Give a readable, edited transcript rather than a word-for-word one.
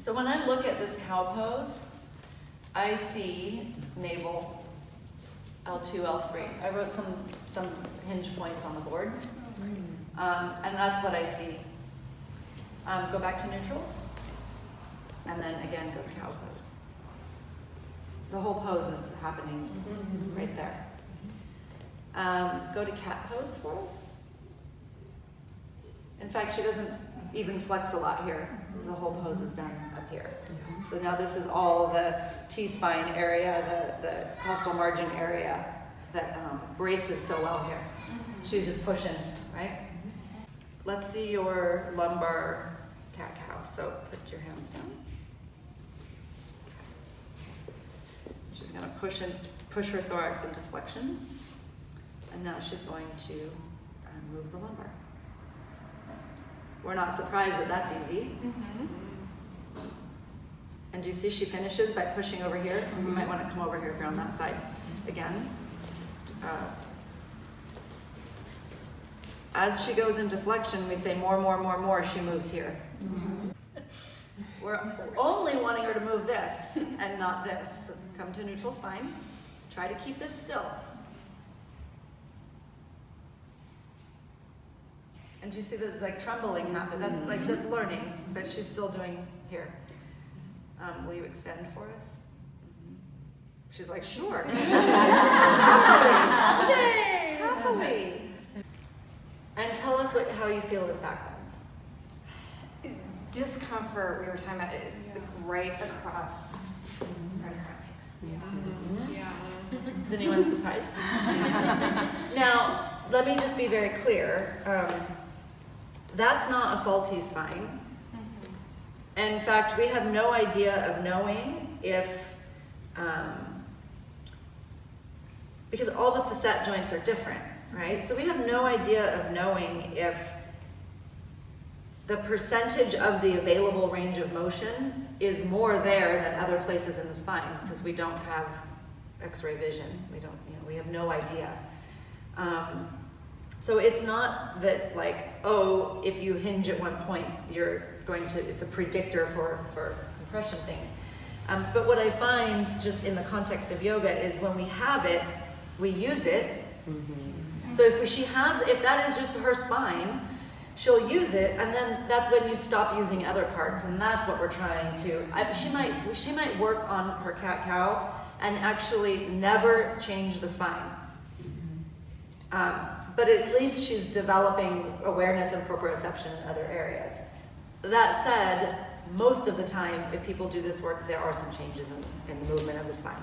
So when I look at this cow pose, I see navel, L2, L3. I wrote some hinge points on the board, and that's what I see. Go back to neutral, and then again go to cow pose. The whole pose is happening right there. Go to cat pose for us. In fact, she doesn't even flex a lot here. The whole pose is done up here. So now this is all the T-spine area, the costal margin area that braces so well here. She's just pushing, right? Let's see your lumbar cat-cow. So put your hands down. She's going to push her thorax into flexion. And now she's going to move the lumbar. We're not surprised that that's easy. And do you see she finishes by pushing over here? You might want to come over here if you're on that side again. As she goes into flexion, we say more, more, more, more. She moves here. We're only wanting her to move this and not this. Come to neutral spine. Try to keep this still. And do you see there's like trembling happen? That's like just learning, but she's still doing here. Will you extend for us? She's like, sure. Happily. And tell us how you feel with back bends. Discomfort, we were talking about it, right across. Right across here. Is anyone surprised? Now, let me just be very clear. That's not a faulty spine. And in fact, we have no idea of knowing if, because all the facet joints are different, right? So we have no idea of knowing if the percentage of the available range of motion is more there than other places in the spine, because we don't have X-ray vision. We don't, we have no idea. So it's not that like, oh, if you hinge at one point, you're going to, it's a predictor for compression things. But what I find just in the context of yoga is when we have it, we use it. So if that is just her spine, she'll use it, and then that's when you stop using other parts, and that's what we're trying to. She might work on her cat-cow and actually never change the spine. But at least she's developing awareness and proprioception in other areas. That said, most of the time, if people do this work, there are some changes in the movement of the spine.